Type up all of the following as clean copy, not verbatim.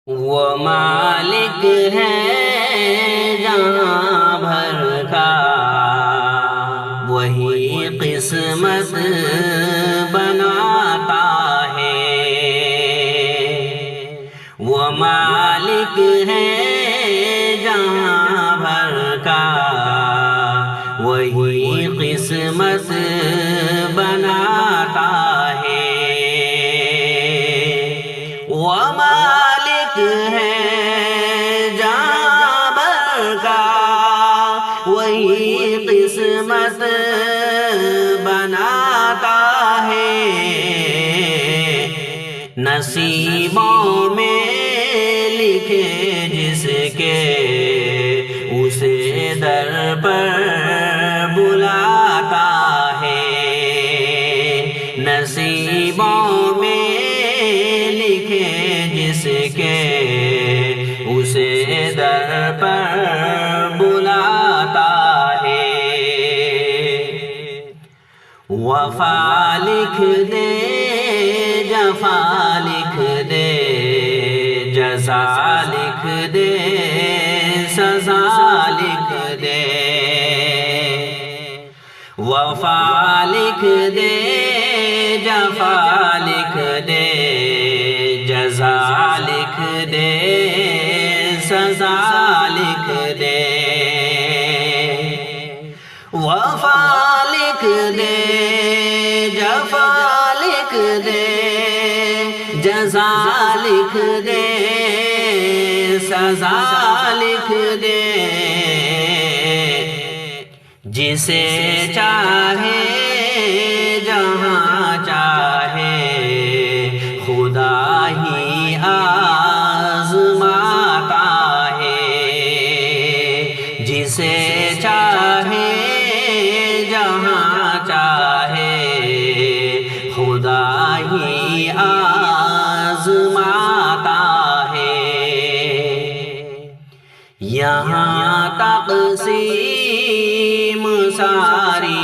وہ مالک ہے جہاں بھر کا، وہی قسمت بناتا ہے۔ وہ مالک ہے جہاں بھر کا، وہی قسمت بناتا ہے۔ وہ مالک ہے جہاں بھر کا، وہی قسمت بناتا ہے۔ نصیبوں میں لکھے جس کے، اسے در پر بلاتا ہے۔ نصیبوں میں لکھے جس کے، اسے در پر بلاتا ہے۔ وفا لکھ دے، جفا لکھ دے، جزا لکھ دے، سزا لکھ دے۔ وفا لکھ دے، جفا لکھ دے، جزا لکھ دے، سزا لکھ دے۔ وفا لکھ دے، جفا لکھ دے، جزا لکھ دے، سزا لکھ دے۔ جسے چاہے جہاں چاہے، خدا ہی آزماتا ہے۔ جسے چاہے جہاں چاہے، خدا ہی آزماتا ہے۔ یہاں تقسیم ساری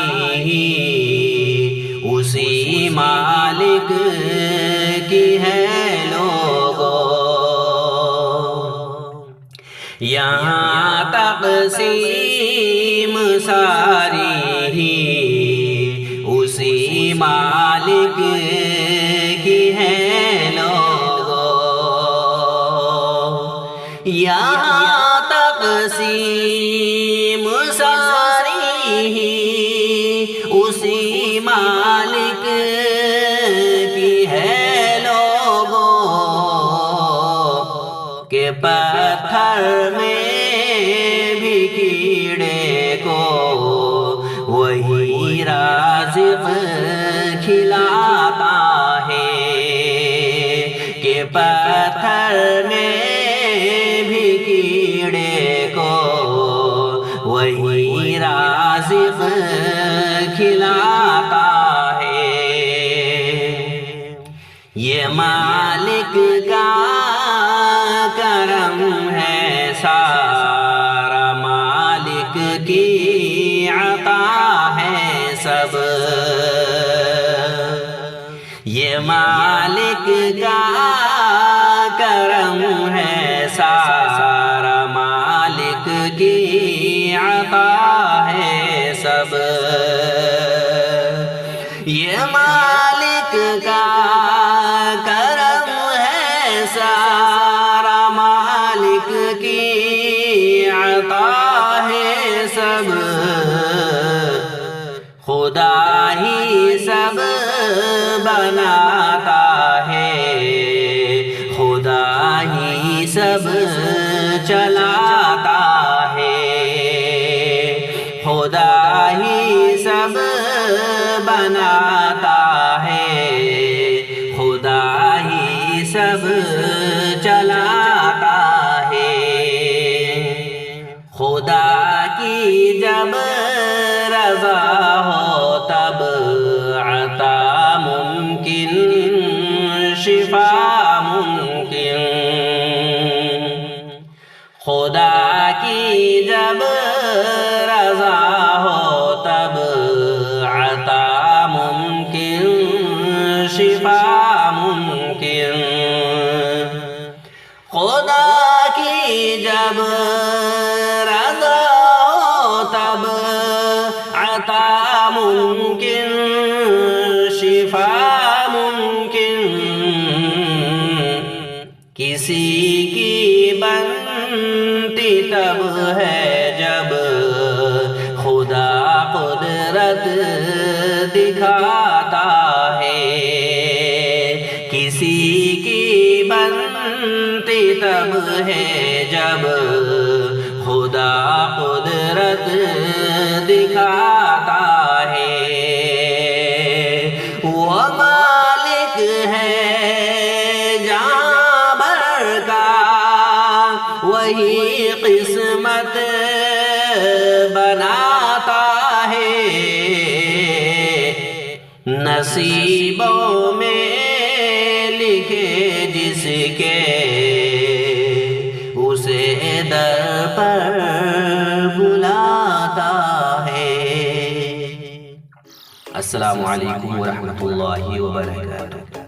اسی مالک کی ہے لوگو۔ یہاں تقسیم ساری اسی مالک کی ہے لوگو۔ یہاں تقسیم ساری اسی مالک کی ہے لوگو۔ کہ پتھر میں بھی کیڑے کو وہی رازق کھلاتا ہے۔ کہ پتھر میں بھی کیڑے کو وہی رازق کھلاتا ہے۔ یہ مالک کا کرم ہے سارا، مالک کی عطا ہے سب۔ یہ مالک کا کرم ہے سارا، مالک کی عطا ہے سب۔ یہ مالک کا کرم ہے سارا، مالک کی عطا ہے سب۔ خدا ہی سب بناتا ہے، خدا ہی سب چلاتا ہے۔ خدا ہی سب بناتا ہے، خدا ہی سب چلاتا ہے۔ خدا کی جب رضا ہو تب عطا ممکن، شفا ممکن۔ خدا کی جب رضا ہو تب عطا ممکن، شفا ممکن۔ خدا کی جب رضا ہو تب عطا ممکن، شفا ممکن، کسی کی بنتی تب ہے جب خدا قدرت دکھاتا ہے، کسی کی بنتی تب ہے جب خدا قدرت دکھاتا ہے، وہ مالک ہے جہاں بھر کا، وہی قسمت بناتا ہے، نصیبوں میں لکھے جس کے اسے در پر بلاتا ہے۔ السلام علیکم ورحمۃ اللہ وبرکاتہ۔